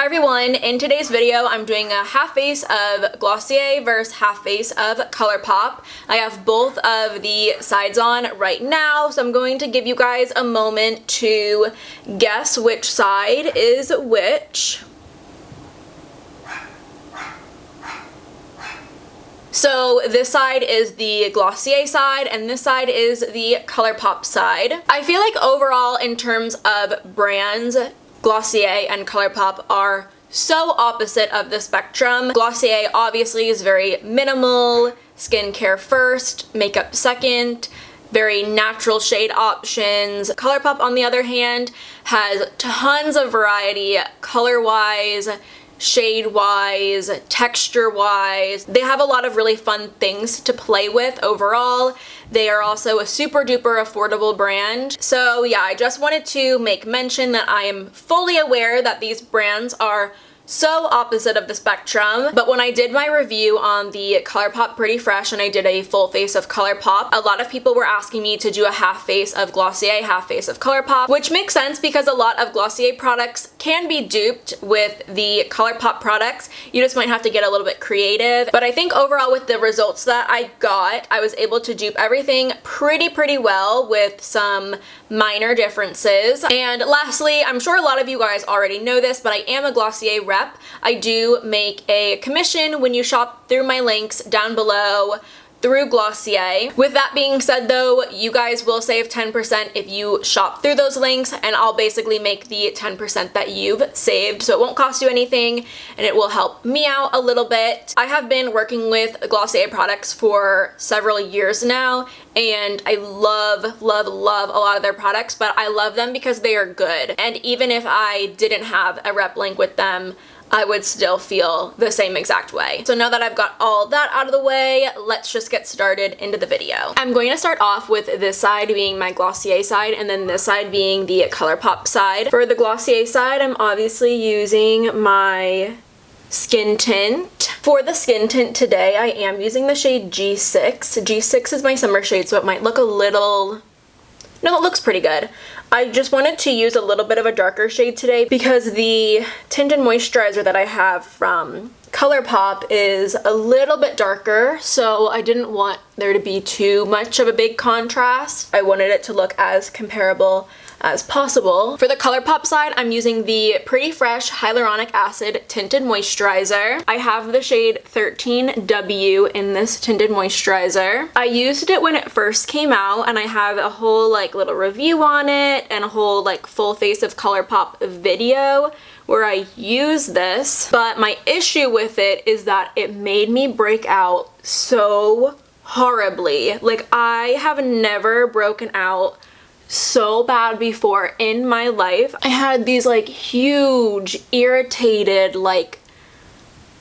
Hi everyone, in today's video I'm doing a half face of Glossier versus half face of Colourpop. I have both of the sides on right now, so I'm going to give you guys a moment to guess which side is which. So this side is the Glossier side and this side is the Colourpop side. I feel like overall in terms of brands, Glossier and Colourpop are so opposite of the spectrum. Glossier obviously is very minimal, skincare first, makeup second, very natural shade options. Colourpop on the other hand has tons of variety color-wise, shade-wise, texture-wise. They have a lot of really fun things to play with overall. They are also a super duper affordable brand. So yeah, I just wanted to make mention that I am fully aware that these brands are so opposite of the spectrum, but when I did my review on the Colourpop Pretty Fresh and I did a full face of Colourpop, a lot of people were asking me to do a half face of Glossier, half face of Colourpop, which makes sense because a lot of Glossier products can be duped with the Colourpop products. You just might have to get a little bit creative, but I think overall with the results that I got, I was able to dupe everything pretty well with some minor differences. And lastly, I'm sure a lot of you guys already know this, but I am a Glossier rep. I do make a commission when you shop through my links down below through Glossier. With that being said though, you guys will save 10% if you shop through those links, and I'll basically make the 10% that you've saved, so it won't cost you anything and it will help me out a little bit. I have been working with Glossier products for several years now and I love a lot of their products, but I love them because they are good, and even if I didn't have a rep link with them, I would still feel the same exact way. So now that I've got all that out of the way, let's just get started into the video. I'm going to start off with this side being my Glossier side and then this side being the Colourpop side. For the Glossier side, I'm obviously using my skin tint. For the skin tint today, I am using the shade G6. G6 is my summer shade, so it might look a little... No, it looks pretty good. I just wanted to use a little bit of a darker shade today because the tinted moisturizer that I have from Colourpop is a little bit darker, so I didn't want there to be too much of a big contrast. I wanted it to look as comparable as possible. For the Colourpop side, I'm using the Pretty Fresh Hyaluronic Acid Tinted Moisturizer. I have the shade 13W in this tinted moisturizer. I used it when it first came out and I have a whole like little review on it and a whole like full face of Colourpop video where I use this, but my issue with it is that it made me break out so horribly. Like, I have never broken out so bad before in my life. I had these like huge irritated like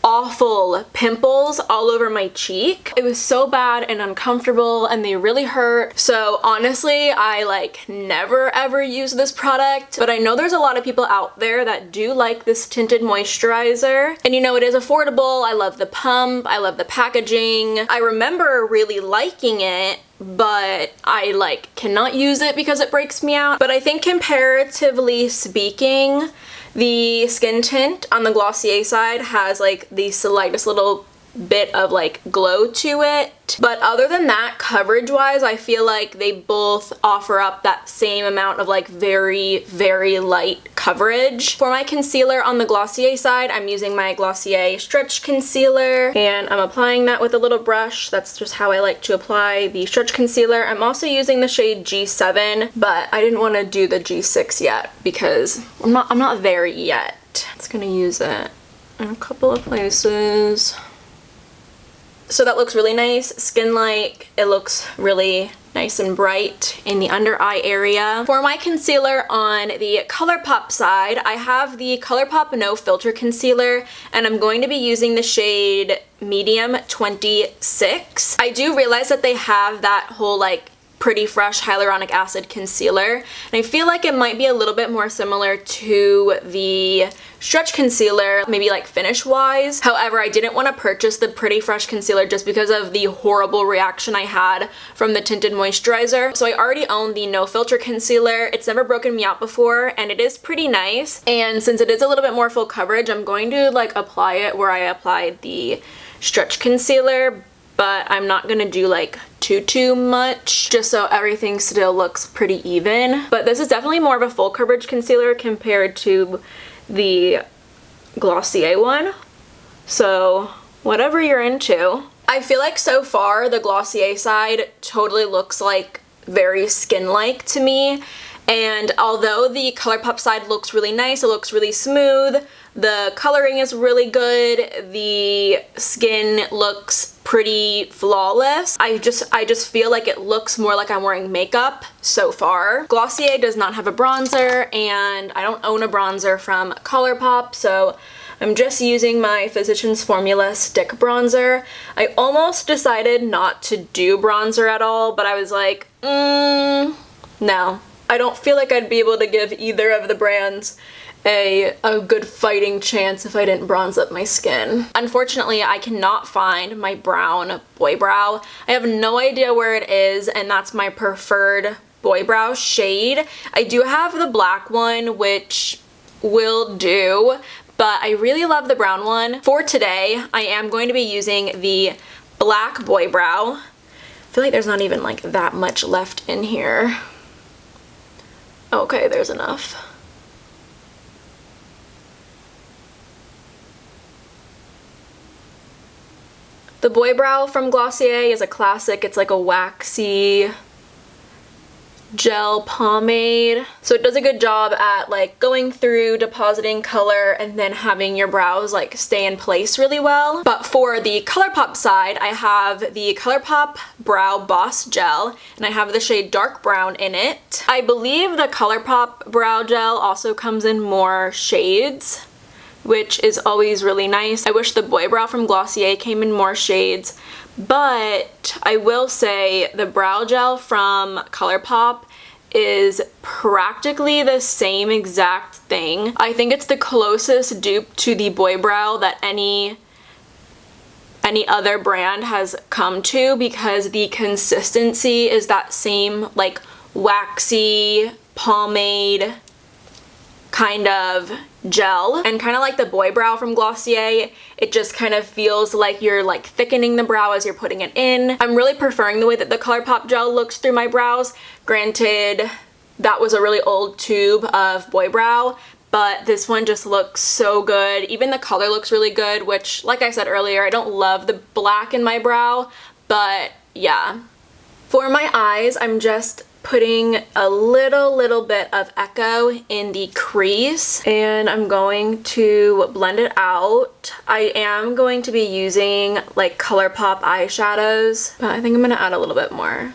awful pimples all over my cheek. It was so bad and uncomfortable and they really hurt. So honestly, I like never ever use this product, but I know there's a lot of people out there that do like this tinted moisturizer, and you know, it is affordable. I love the pump, I love the packaging. I remember really liking it, but I like cannot use it because it breaks me out. But I think comparatively speaking, the skin tint on the Glossier side has like the slightest little bit of like glow to it. But other than that, coverage wise, I feel like they both offer up that same amount of like very light coverage. For my concealer on the Glossier side, I'm using my Glossier Stretch Concealer and I'm applying that with a little brush. That's just how I like to apply the stretch concealer. I'm also using the shade G7, but I didn't want to do the G6 yet because I'm not there yet. Just gonna use it in a couple of places. So that looks really nice, skin-like. It looks really nice and bright in the under eye area. For my concealer on the Colourpop side, I have the Colourpop No Filter Concealer, and I'm going to be using the shade Medium 26. I do realize that they have that whole like Pretty Fresh Hyaluronic Acid Concealer. And I feel like it might be a little bit more similar to the Stretch Concealer, maybe like finish-wise. However, I didn't want to purchase the Pretty Fresh Concealer just because of the horrible reaction I had from the tinted moisturizer. So I already own the No Filter Concealer. It's never broken me out before, and it is pretty nice. And since it is a little bit more full coverage, I'm going to like apply it where I applied the Stretch Concealer, but I'm not gonna do like too much, just so everything still looks pretty even. But this is definitely more of a full coverage concealer compared to the Glossier one, so whatever you're into. I feel like so far the Glossier side totally looks like very skin-like to me, and although the ColourPop side looks really nice, it looks really smooth, the coloring is really good, the skin looks pretty flawless. I just feel like it looks more like I'm wearing makeup so far. Glossier does not have a bronzer, and I don't own a bronzer from ColourPop, so I'm just using my Physicians Formula stick bronzer. I almost decided not to do bronzer at all, but I was like, no. I don't feel like I'd be able to give either of the brands a good fighting chance if I didn't bronze up my skin. Unfortunately, I cannot find my brown boy brow. I have no idea where it is, and that's my preferred boy brow shade. I do have the black one, which will do, but I really love the brown one. For today, I am going to be using the black boy brow. I feel like there's not even like that much left in here. Okay, there's enough. The boy brow from Glossier is a classic. It's like a waxy gel pomade. So it does a good job at like going through, depositing color, and then having your brows like stay in place really well. But for the ColourPop side, I have the ColourPop Brow Boss Gel, and I have the shade Dark Brown in it. I believe the ColourPop Brow Gel also comes in more shades, which is always really nice. I wish the boy brow from Glossier came in more shades, but I will say the brow gel from ColourPop is practically the same exact thing. I think it's the closest dupe to the boy brow that any other brand has come to, because the consistency is that same like waxy pomade kind of gel, and kind of like the boy brow from Glossier, it just kind of feels like you're like thickening the brow as you're putting it in. I'm really preferring the way that the ColourPop gel looks through my brows. Granted, that was a really old tube of boy brow, but this one just looks so good. Even the color looks really good, which, like I said earlier, I don't love the black in my brow, but yeah. For my eyes, I'm just putting a little bit of Echo in the crease, and I'm going to blend it out. I am going to be using like ColourPop eyeshadows, but I think I'm going to add a little bit more.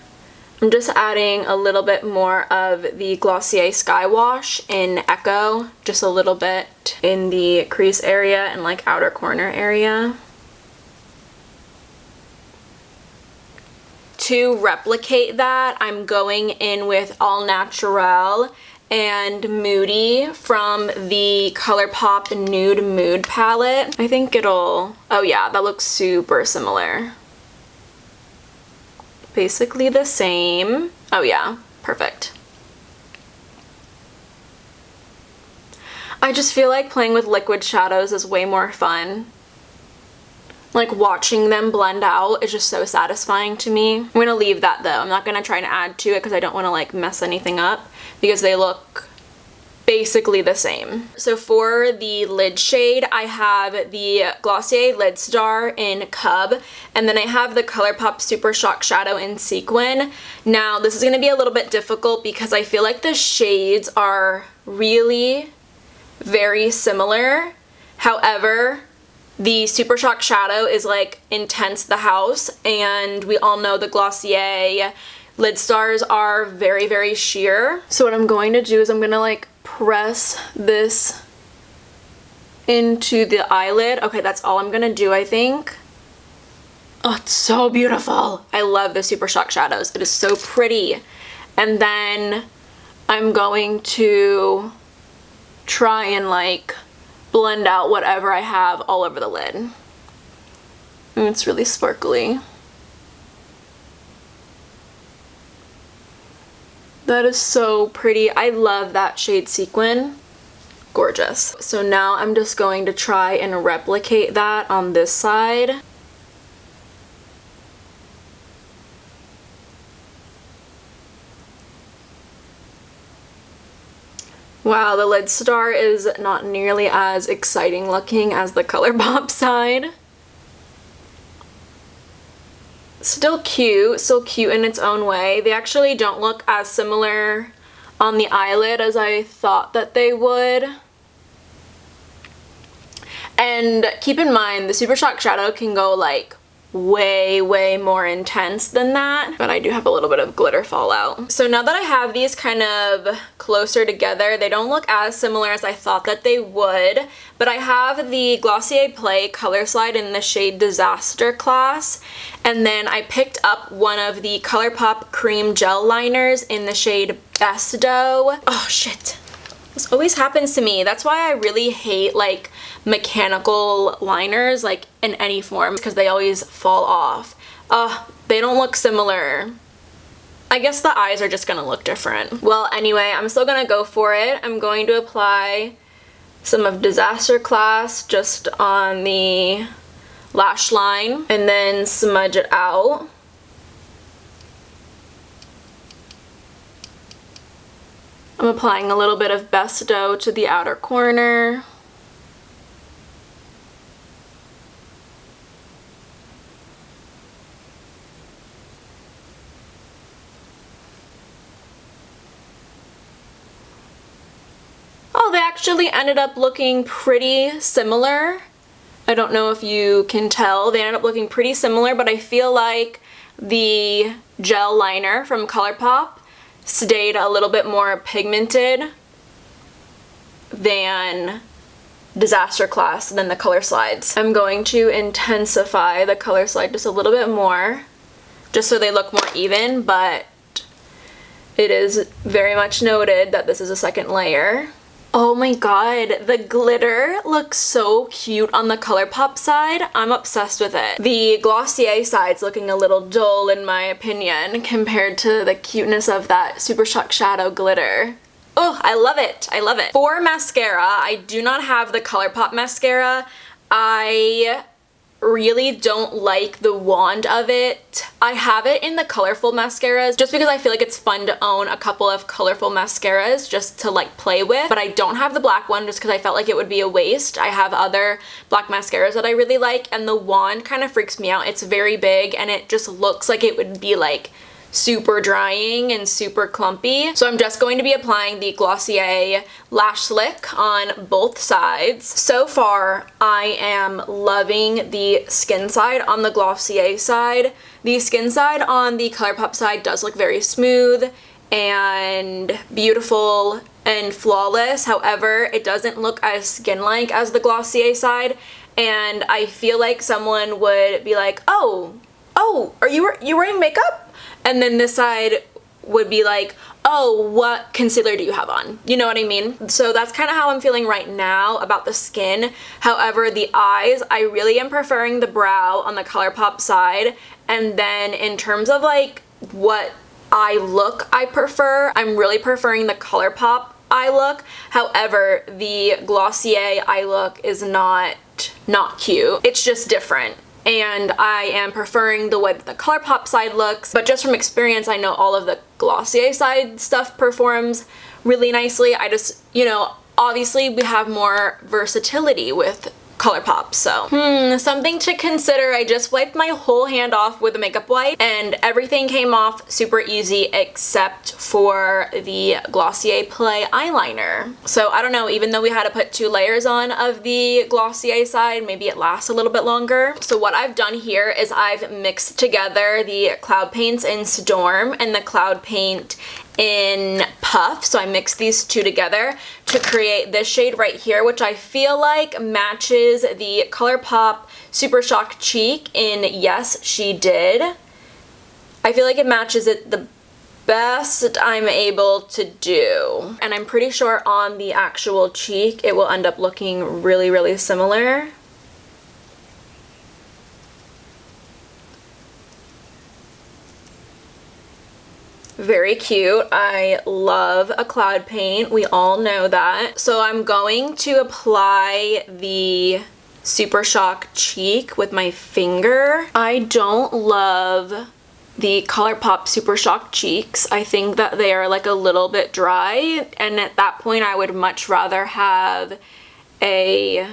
I'm just adding a little bit more of the Glossier Sky Wash in Echo, just a little bit in the crease area and like outer corner area. To replicate that, I'm going in with All Natural and Moody from the ColourPop Nude Mood palette. I think it'll... oh yeah, that looks super similar. Basically the same. Oh yeah, perfect. I just feel like playing with liquid shadows is way more fun. Like watching them blend out is just so satisfying to me. I'm gonna leave that though. I'm not gonna try to add to it because I don't want to like mess anything up, because they look basically the same. So for the lid shade, I have the Glossier Lid Star in Cub, and then I have the ColourPop Super Shock Shadow in Sequin. Now this is gonna be a little bit difficult because I feel like the shades are really very similar. However, the Super Shock Shadow is like Intense the House, and we all know the Glossier lid stars are very sheer. So what I'm going to do is I'm gonna like press this into the eyelid. Okay, that's all I'm gonna do, I think. Oh, it's so beautiful. I love the Super Shock shadows. It is so pretty. And then I'm going to try and like blend out whatever I have all over the lid. And it's really sparkly. That is so pretty. I love that shade Sequin. Gorgeous. So now I'm just going to try and replicate that on this side. Wow, the lid star is not nearly as exciting looking as the ColourPop side. Still cute in its own way. They actually don't look as similar on the eyelid as I thought that they would. And keep in mind, the Super Shock shadow can go like way more intense than that, but I do have a little bit of glitter fallout. So now that I have these kind of closer together, they don't look as similar as I thought that they would, but I have the Glossier Play Color Slide in the shade Disaster class, and then I picked up one of the ColourPop Cream Gel Liners in the shade Besto. Oh shit. This always happens to me. That's why I really hate like mechanical liners like in any form, because they always fall off. They don't look similar. I guess the eyes are just gonna look different. Well, anyway, I'm still gonna go for it. I'm going to apply some of Disaster Class just on the lash line and then smudge it out. I'm applying a little bit of Besto to the outer corner. Oh, they actually ended up looking pretty similar. I don't know if you can tell. They ended up looking pretty similar, but I feel like the gel liner from ColourPop stayed a little bit more pigmented than Disaster Class than the color slides. I'm going to intensify the color slide just a little bit more, just so they look more even, but it is very much noted that this is a second layer. Oh my god, the glitter looks so cute on the ColourPop side. I'm obsessed with it. The Glossier side's looking a little dull in my opinion compared to the cuteness of that Super Shock shadow glitter. Oh, I love it. I love it. For mascara, I do not have the ColourPop mascara. I really don't like the wand of it. I have it in the colorful mascaras just because I feel like it's fun to own a couple of colorful mascaras just to like play with, but I don't have the black one just because I felt like it would be a waste. I have other black mascaras that I really like, and the wand kind of freaks me out. It's very big and it just looks like it would be like super drying and super clumpy. So I'm just going to be applying the Glossier Lash Slick on both sides. So far, I am loving the skin side on the Glossier side. The skin side on the ColourPop side does look very smooth and beautiful and flawless. However, it doesn't look as skin-like as the Glossier side, and I feel like someone would be like, oh, are you wearing makeup? And then this side would be like, oh, what concealer do you have on? You know what I mean? So that's kind of how I'm feeling right now about the skin. However, the eyes, I really am preferring the brow on the ColourPop side. And then in terms of like what eye look I prefer, I'm really preferring the ColourPop eye look. However, the Glossier eye look is not cute. It's just different. And I am preferring the way that the ColourPop side looks, but just from experience, I know all of the Glossier side stuff performs really nicely. I just, you know, obviously we have more versatility with ColourPop, so something to consider. I just wiped my whole hand off with a makeup wipe and everything came off super easy except for the Glossier Play eyeliner. So I don't know, even though we had to put 2 layers on of the Glossier side, maybe it lasts a little bit longer. So what I've done here is I've mixed together the Cloud Paints in Storm and the Cloud Paint in Puff, so I mixed these two together to create this shade right here, which I feel like matches the ColourPop Super Shock Cheek in Yes, She Did. I feel like it matches it the best I'm able to do. And I'm pretty sure on the actual cheek it will end up looking really, really similar. Very cute. I love a cloud paint. We all know that. So I'm going to apply the Super Shock Cheek with my finger. I don't love the ColourPop Super Shock Cheeks. I think that they are like a little bit dry, and at that point I would much rather have a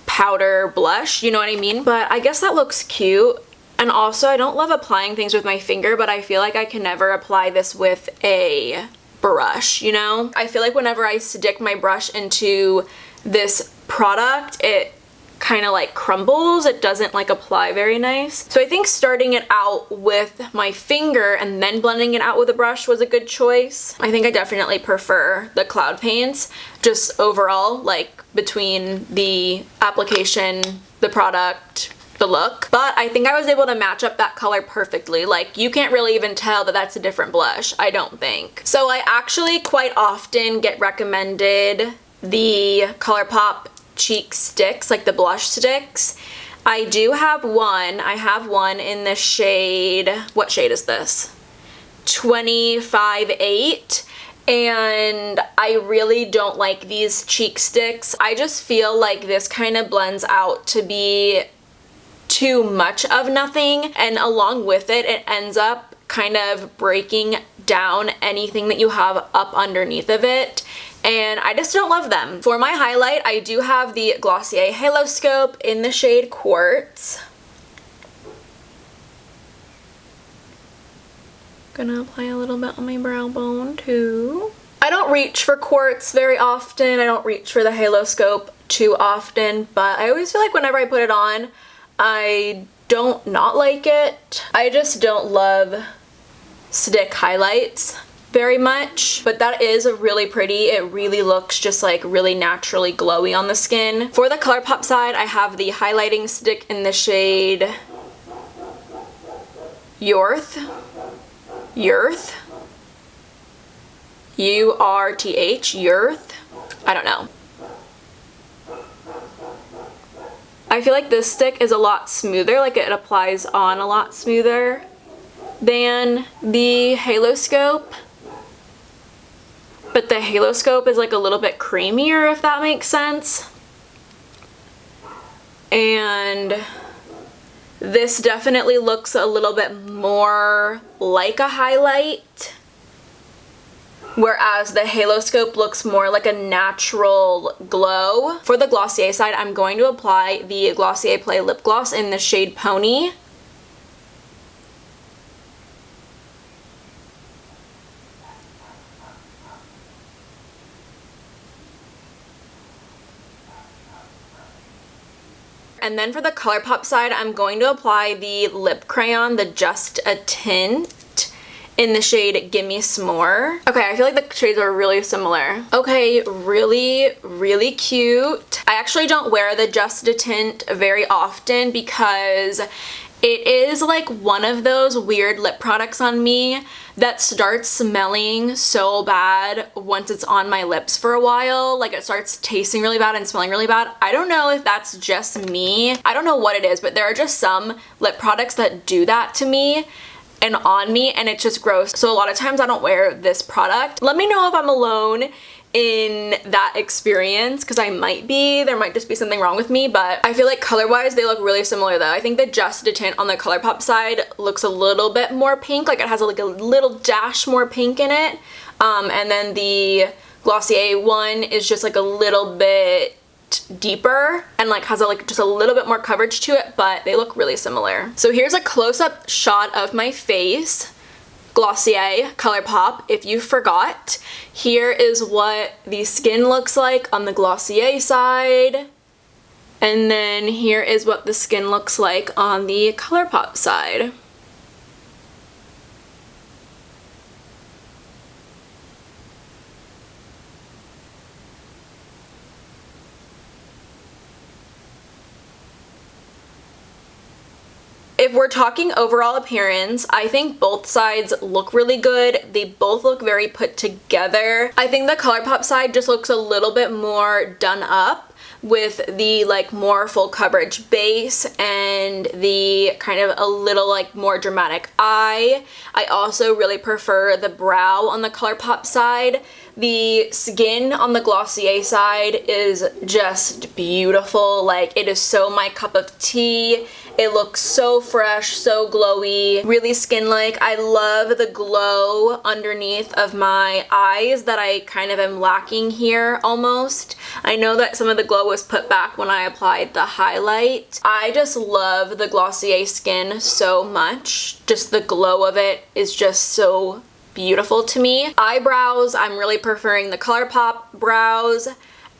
powder blush, you know what I mean? But I guess that looks cute. And also, I don't love applying things with my finger, but I feel like I can never apply this with a brush, you know? I feel like whenever I stick my brush into this product, it kind of like crumbles. It doesn't like apply very nice. So I think starting it out with my finger and then blending it out with a brush was a good choice. I think I definitely prefer the cloud paints, just overall, like between the application, the product, the look. But I think I was able to match up that color perfectly. Like, you can't really even tell that that's a different blush, I don't think. So I actually quite often get recommended the ColourPop cheek sticks, like the blush sticks. I do have one. I have one in the shade, what shade is this? 25-8. And I really don't like these cheek sticks. I just feel like this kind of blends out to be too much of nothing, and along with it, it ends up kind of breaking down anything that you have up underneath of it, and I just don't love them. For my highlight, I do have the Glossier Haloscope in the shade Quartz. Gonna apply a little bit on my brow bone too. I don't reach for Quartz very often. I don't reach for the Haloscope too often, but I always feel like whenever I put it on, I don't not like it. I just don't love stick highlights very much, but that is really pretty. It really looks just like really naturally glowy on the skin. For the ColourPop side, I have the highlighting stick in the shade Urth. Urth? U-R-T-H, Urth? I don't know. I feel like this stick is a lot smoother, like it applies on a lot smoother than the Haloscope. But the Haloscope is like a little bit creamier, if that makes sense. And this definitely looks a little bit more like a highlight, whereas the Haloscope looks more like a natural glow. For the Glossier side, I'm going to apply the Glossier Play Lip Gloss in the shade Pony. And then for the ColourPop side, I'm going to apply the lip crayon, the Just a Tint, in the shade Gimme Smore. Okay, I feel like the shades are really similar. Okay, really, really cute. I actually don't wear the Just a Tint very often because it is like one of those weird lip products on me that starts smelling so bad once it's on my lips for a while. Like, it starts tasting really bad and smelling really bad. I don't know if that's just me. I don't know what it is, but there are just some lip products that do that to me and on me, and it's just gross. So a lot of times I don't wear this product. Let me know if I'm alone in that experience, because I might be. There might just be something wrong with me, but I feel like color-wise they look really similar though. I think the Just a Tint on the ColourPop side looks a little bit more pink, like it has like a little dash more pink in it, and then the Glossier one is just like a little bit deeper and like has just a little bit more coverage to it, but they look really similar. So here's a close-up shot of my face. Glossier, ColourPop, if you forgot. Here is what the skin looks like on the Glossier side, and then here is what the skin looks like on the ColourPop side. If we're talking overall appearance, I think both sides look really good. They both look very put together. I think the ColourPop side just looks a little bit more done up with the like more full coverage base and the kind of a little like more dramatic eye. I also really prefer the brow on the ColourPop side. The skin on the Glossier side is just beautiful. Like, it is so my cup of tea. It looks so fresh, so glowy, really skin-like. I love the glow underneath of my eyes that I kind of am lacking here almost. I know that some of the glow was put back when I applied the highlight. I just love the Glossier skin so much. Just the glow of it is just so beautiful to me. Eyebrows, I'm really preferring the ColourPop brows.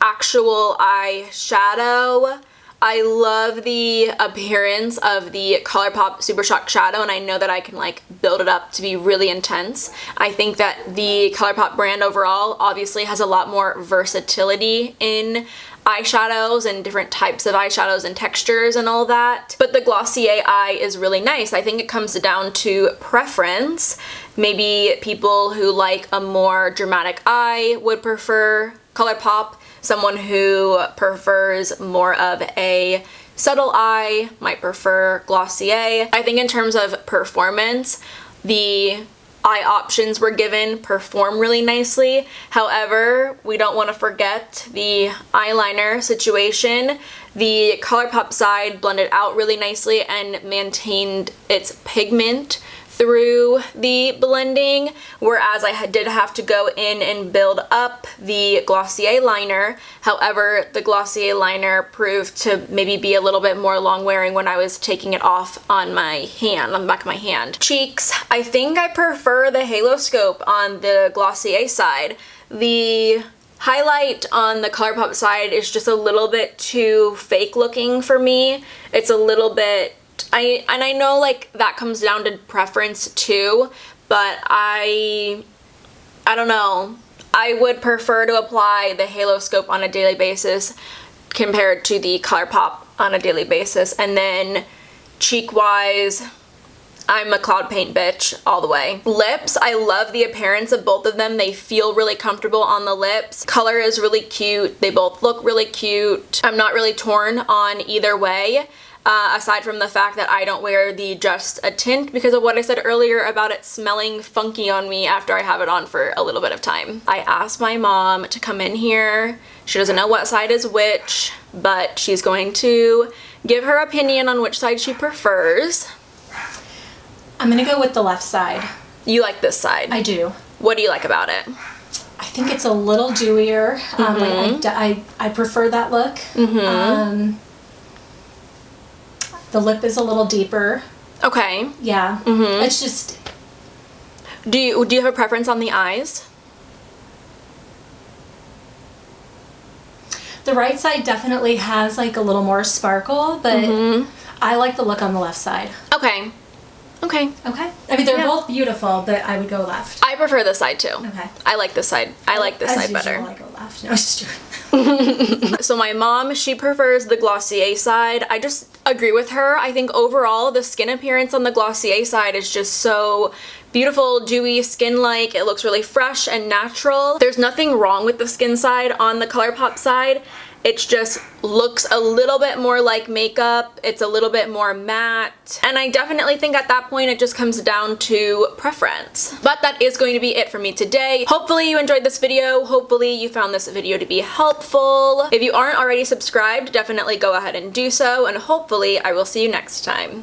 Actual eyeshadow, I love the appearance of the ColourPop Super Shock Shadow, and I know that I can like build it up to be really intense. I think that the ColourPop brand overall obviously has a lot more versatility in eyeshadows and different types of eyeshadows and textures and all that. But the Glossier eye is really nice. I think it comes down to preference. Maybe people who like a more dramatic eye would prefer ColourPop. Someone who prefers more of a subtle eye might prefer Glossier. I think in terms of performance, the eye options we're given perform really nicely. However, we don't want to forget the eyeliner situation. The ColourPop side blended out really nicely and maintained its pigment through the blending, whereas I did have to go in and build up the Glossier liner. However, the Glossier liner proved to maybe be a little bit more long wearing when I was taking it off on my hand, on the back of my hand. Cheeks, I think I prefer the haloscope on the Glossier side. The highlight on the ColourPop side is just a little bit too fake looking for me. It's a little bit, I know like that comes down to preference too, but I don't know. I would prefer to apply the haloscope on a daily basis compared to the ColourPop on a daily basis. And then cheek wise, I'm a cloud paint bitch all the way. Lips, I love the appearance of both of them. They feel really comfortable on the lips. Color is really cute. They both look really cute. I'm not really torn on either way. Aside from the fact that I don't wear the Just a Tint because of what I said earlier about it smelling funky on me after I have it on for a little bit of time. I asked my mom to come in here. She doesn't know what side is which, but she's going to give her opinion on which side she prefers. I'm gonna go with the left side. You like this side? I do. What do you like about it? I think it's a little dewier. I prefer that look. The lip is a little deeper. Okay. Yeah. It's just. Do you have a preference on the eyes? The right side definitely has like a little more sparkle, but I like the look on the left side. Okay. Okay. Okay. I mean, they're both beautiful, but I would go left. I prefer this side too. Okay. I like this side. I like this side better. I go left. No, it's true. So my mom, she prefers the Glossier side. I just agree with her. I think overall the skin appearance on the Glossier side is just so beautiful, dewy, skin-like. It looks really fresh and natural. There's nothing wrong with the skin side on the ColourPop side. It just looks a little bit more like makeup. It's a little bit more matte. And I definitely think at that point it just comes down to preference. But that is going to be it for me today. Hopefully you enjoyed this video. Hopefully you found this video to be helpful. If you aren't already subscribed, definitely go ahead and do so. And hopefully I will see you next time.